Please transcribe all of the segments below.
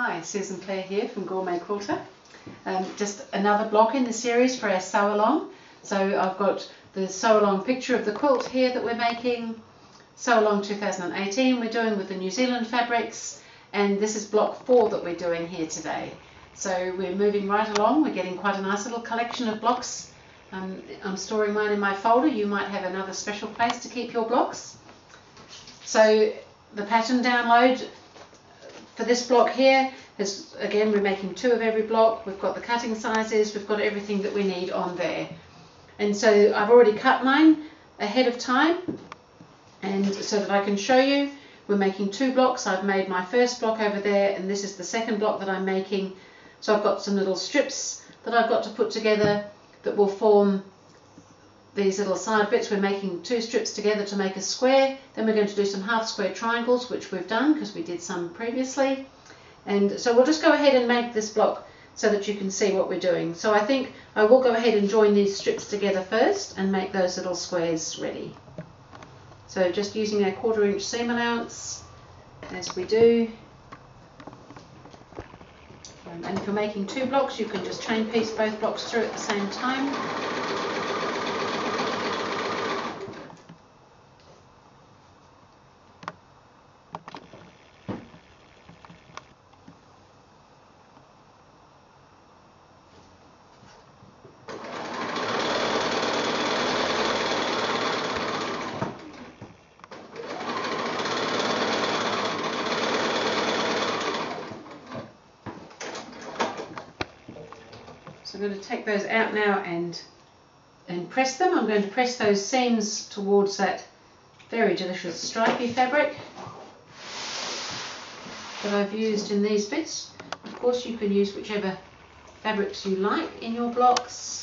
Hi, Susan Clare here from GourmetQuilter. Just another block in the series for our sew along. So I've got the sew along picture of the quilt here that we're making. Sew along 2018 we're doing with the New Zealand fabrics, and this is block 4 that we're doing here today. So we're moving right along. We're getting quite a nice little collection of blocks. I'm storing mine in my folder. You might have another special place to keep your blocks. So the pattern download for this block here is, again, we're making 2 of every block. We've got the cutting sizes, we've got everything that we need on there. And so I've already cut mine ahead of time, and so that I can show you, we're making 2 blocks. I've made my first block over there, and this is the second block that I'm making. So I've got some little strips that I've got to put together that will form these little side bits. We're making 2 strips together to make a square. Then we're going to do some half square triangles, which we've done because we did some previously. And so we'll just go ahead and make this block so that you can see what we're doing. So I think I will go ahead and join these strips together first and make those little squares ready. So just using our 1/4 inch seam allowance as we do. And if you're making 2 blocks, you can just chain piece both blocks through at the same time. So I'm going to take those out now and press them. I'm going to press those seams towards that very delicious stripy fabric that I've used in these bits. Of course, you can use whichever fabrics you like in your blocks.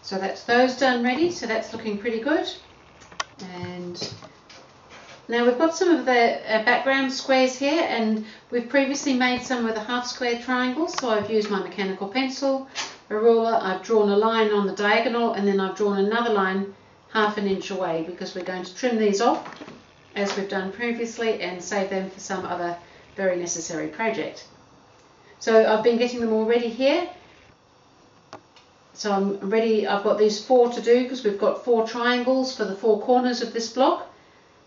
So that's those done ready, so that's looking pretty good. And now we've got some of the background squares here, and we've previously made some with a half square triangles. So I've used my mechanical pencil, a ruler, I've drawn a line on the diagonal, and then I've drawn another line 1/2 inch away, because we're going to trim these off as we've done previously and save them for some other very necessary project. So I've been getting them all ready here. So I'm ready. I've got these 4 to do because we've got 4 triangles for the 4 corners of this block.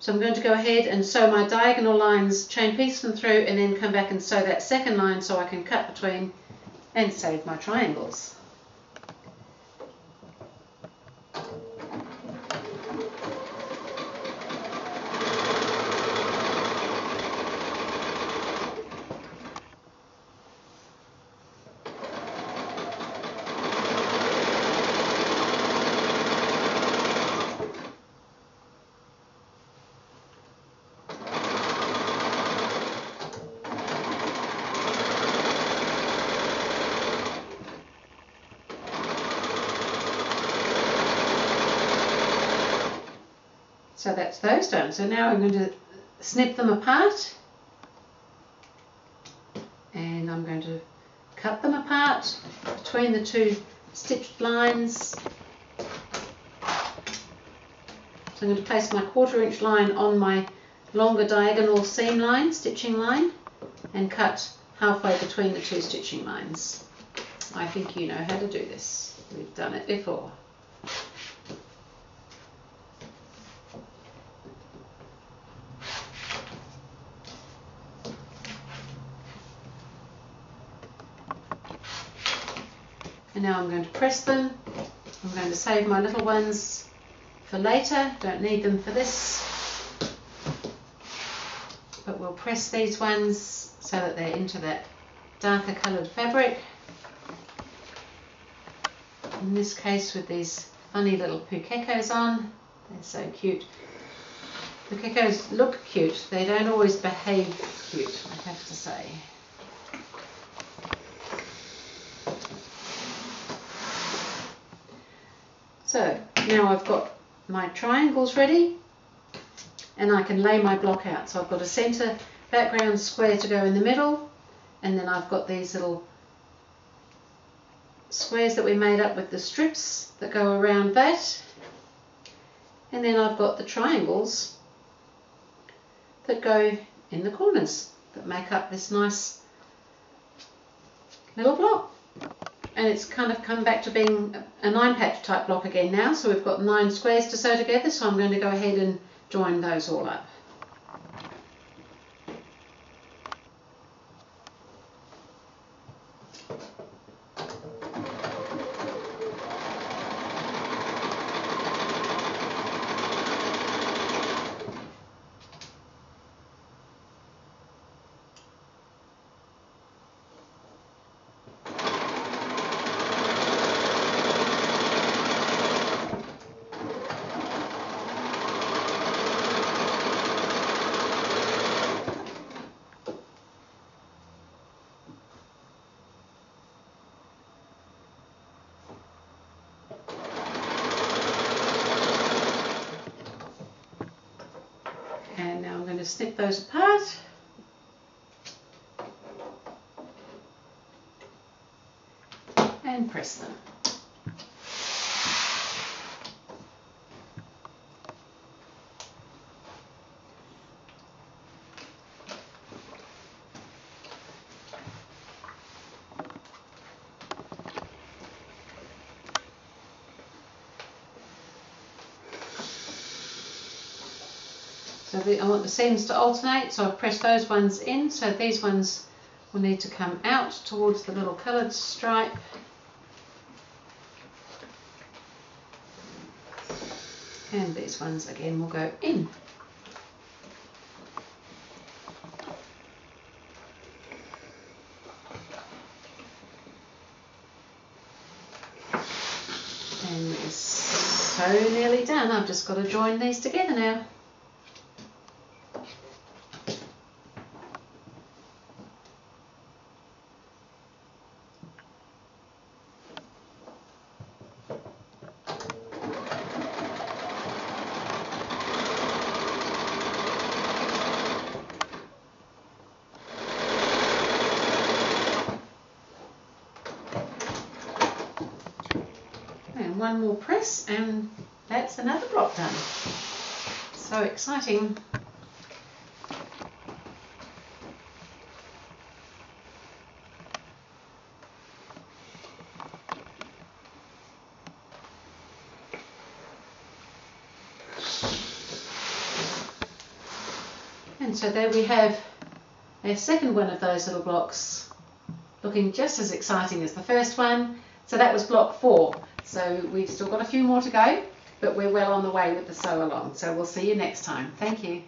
So I'm going to go ahead and sew my diagonal lines, chain piece them through, and then come back and sew that second line so I can cut between and save my triangles. So that's those done. So now I'm going to snip them apart, and I'm going to cut them apart between the 2 stitched lines. So I'm going to place my 1/4 inch line on my longer diagonal seam line, stitching line, and cut halfway between the 2 stitching lines. I think you know how to do this. We've done it before. And now I'm going to press them. I'm going to save my little ones for later. Don't need them for this. But we'll press these ones so that they're into that darker coloured fabric. In this case with these funny little pukekos on. They're so cute. Pukekos look cute. They don't always behave cute, I have to say. So now I've got my triangles ready, and I can lay my block out. So I've got a centre background square to go in the middle, and then I've got these little squares that we made up with the strips that go around that, and then I've got the triangles that go in the corners that make up this nice little block. And it's kind of come back to being a 9-patch type block again now, so we've got 9 squares to sew together, so I'm going to go ahead and join those all up. And now I'm going to snip those apart. And press them. So I want the seams to alternate, so I've pressed those ones in, so these ones will need to come out towards the little coloured stripe. And these ones again will go in. And it's so nearly done, I've just got to join these together now. And one more press and that's another block done. So exciting. And so there we have a second one of those little blocks, looking just as exciting as the first one. So that was block 4. So we've still got a few more to go, but we're well on the way with the sew along. So we'll see you next time. Thank you.